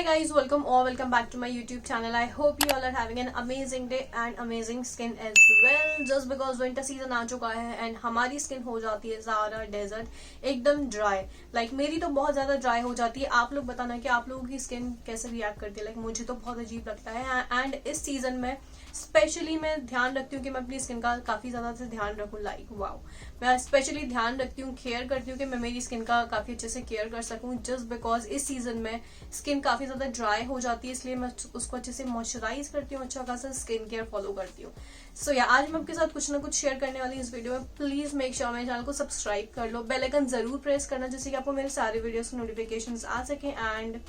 guys, welcome back to my YouTube channel. I hope you all are having an amazing day and amazing skin as well. Just because winter season आ चुका है and हमारी skin हो जाती है ज़्यादा desert एकदम dry. Like मेरी तो बहुत ज्यादा ड्राई हो जाती है. आप लोग बताना कि आप लोगों की स्किन कैसे रिएक्ट करती है. लाइक मुझे तो बहुत अजीब लगता है एंड इस सीजन में स्पेशली मैं ध्यान रखती हूँ कि मैं अपनी स्किन का काफी ज्यादा से ध्यान रखूँ. लाइक वाओ, मैं स्पेशली ध्यान रखती हूँ, केयर करती हूँ कि मैं मेरी स्किन का काफी अच्छे से केयर कर सकूँ. जस्ट बिकॉज इस सीजन में स्किन काफी ज्यादा ड्राई हो जाती है, इसलिए मैं उसको अच्छे से मॉइस्चराइज करती हूँ, अच्छा खासा स्किन केयर फॉलो करती हूँ. सो या आज मैं आपके साथ कुछ ना कुछ शेयर करने वाली इस वीडियो में. प्लीज मेक श्योर मेरे चैनल को सब्सक्राइब कर लो, बेल आइकन जरूर प्रेस करना जिससे कि आपको मेरे सारे वीडियोस की नोटिफिकेशंस आ सके. एंड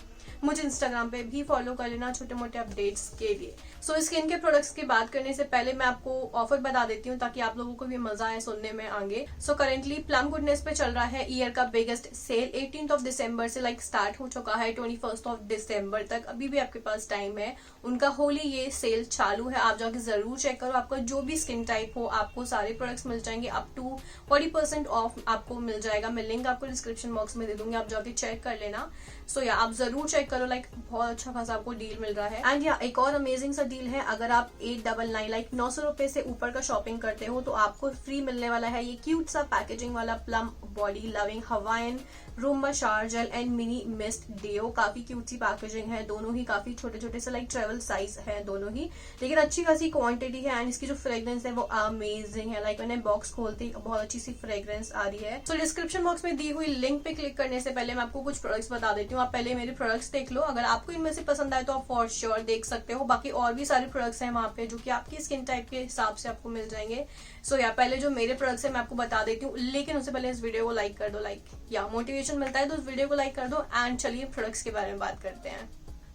मुझे इंस्टाग्राम पे भी फॉलो कर लेना छोटे मोटे अपडेट्स के लिए. सो स्किन के प्रोडक्ट्स की बात करने से पहले मैं आपको ऑफर बता देती हूँ ताकि आप लोगों को भी मजा आए सुनने में आगे. सो करेंटली प्लम गुडनेस पे चल रहा है ईयर का biggest cell. 18th of December से लाइक स्टार्ट हो चुका है 21st ऑफ दिसंबर तक. अभी भी आपके पास टाइम है. उनका होली ये सेल चालू है, आप जाके जरूर चेक करो. आपका जो भी स्किन टाइप हो आपको सारे प्रोडक्ट्स मिल जाएंगे. अप टू 40% ऑफ आपको मिल जाएगा. मैं लिंक आपको डिस्क्रिप्शन बॉक्स में दे दूंगी, आप जाके चेक कर लेना. सो या आप जरूर चेक करो. लाइक बहुत अच्छा खासा आपको डील मिल रहा है. एंड या एक और अमेजिंग सा डील है, अगर आप 899 लाइक 900 रुपए से ऊपर का शॉपिंग करते हो तो आपको फ्री मिलने वाला है ये क्यूट सा पैकेजिंग वाला Plum body loving Hawaiian rum shower gel and mini mist deo. काफी क्यूट सी पैकेजिंग है, दोनों ही काफी छोटे छोटे से लाइक ट्रेवल साइज है दोनों ही, लेकिन अच्छी खासी क्वांटिटी है. एंड इसकी जो फ्रेग्रेंस है वो अमेजिंग है. लाइक मैंने बॉक्स खोलते ही बहुत अच्छी सी फ्रेग्रेंस आ रही है. सो डिस्क्रिप्शन बॉक्स में दी हुई लिंक पे क्लिक करने से पहले मैं आपको कुछ प्रोडक्ट्स बता देती हूँ. आप पहले मेरे प्रोडक्ट्स देख लो, अगर आपको इनमें से पसंद आए तो आप फॉर श्योर देख सकते हो. बाकी और भी सारे प्रोडक्ट्स हैं वहां पे जो कि आपकी स्किन टाइप के हिसाब से आपको मिल जाएंगे. सो या पहले जो मेरे प्रोडक्ट्स है मैं आपको बता देती हूँ, लेकिन उससे पहले इस वीडियो को लाइक कर दो. लाइक या मोटिवेशन मिलता है तो उस वीडियो को लाइक कर दो. एंड चलिए प्रोडक्ट्स के बारे में बात करते हैं.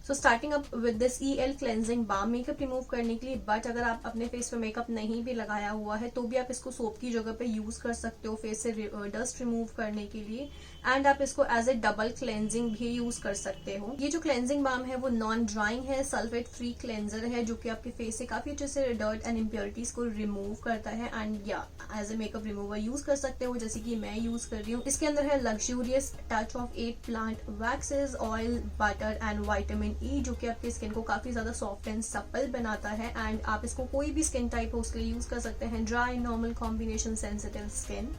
So starting up with this EL cleansing balm makeup remove करने के लिए. बट अगर आप अपने फेस पे मेकअप नहीं भी लगाया हुआ है तो भी आप इसको सोप की जगह पे यूज कर सकते हो फेस से डस्ट रिमूव करने के लिए. एंड आप इसको एज ए डबल क्लेंजिंग भी यूज कर सकते हो. ये जो क्लेंजिंग बाम है वो नॉन ड्राइंग है, सल्फेट फ्री क्लेंजर है जो कि आपके फेस से काफी अच्छे से डर्ट एंड इम्प्योरिटीज को रिमूव करता है. एंड या as a makeup remover use कर सकते हो जैसे कि मैं यूज कर रही हूँ. इसके अंदर है luxurious touch of 8 plant waxes, oil, butter and vitamin E जो कि आपकी स्किन को काफी ज्यादा सॉफ्ट एंड सपल बनाता है. एंड आप इसको कोई भी स्किन टाइप हो उसके लिए यूज कर सकते हैं. Dry, normal, combination, sensitive skin.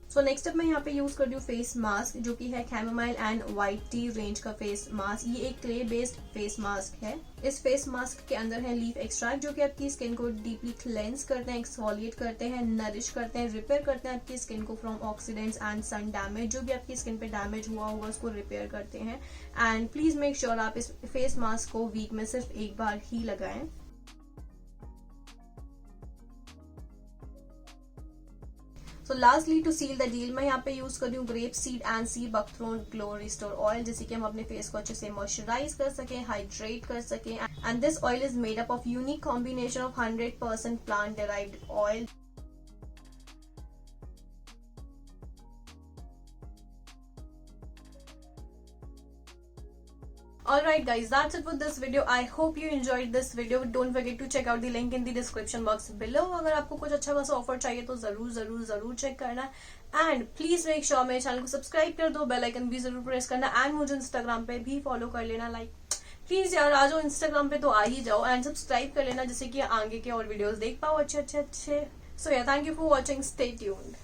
So next up मैं यहाँ पे यूज कर रही हूँ फेस मास्क जो कि है chamomile and white T range का फेस मास्क. ये एक क्ले बेस्ड फेस मास्क है. इस फेस मास्क के अंदर है लीफ एक्सट्रैक्ट जो कि आपकी स्किन को डीपली क्लेंस करते हैं, एक्सफोलिएट करते हैं, नरिश करते हैं, रिपेयर करते हैं आपकी स्किन को from oxidants and sun damage. जो भी आपकी स्किन पे डैमेज हुआ होगा उसको रिपेयर करते हैं. एंड प्लीज मेक श्योर आप इस फेस मास्क को वीक में सिर्फ एक बार ही लगाएं. So lastly to seal the deal मैं यहाँ पे यूज कर रही हूँ grape seed and sea buckthorn glow restore oil जिससे कि हम अपने फेस को अच्छे से मॉइस्चराइज कर सकें, हाइड्रेट कर सकें. And this oil is made up of unique combination of 100% plant derived oil. Alright guys, that's it with this video. I hope you enjoyed this video. Don't forget to check out the link in the description box below. अगर आपको कुछ अच्छा खासा offer चाहिए तो जरूर जरूर जरूर चेक करना. एंड प्लीज मेक श्योर मेरे चैनल को सब्सक्राइब कर दो, बेल आइकन भी जरूर प्रेस करना. एंड मुझे इंस्टाग्राम पे भी फॉलो कर लेना. लाइक प्लीज यार आ जाओ इंस्टाग्राम पे तो आ ही जाओ. एंड सब्सक्राइब कर लेना जिससे कि आगे के और वीडियोस देख पाओ अच्छे. सो या thank you for watching. Stay tuned.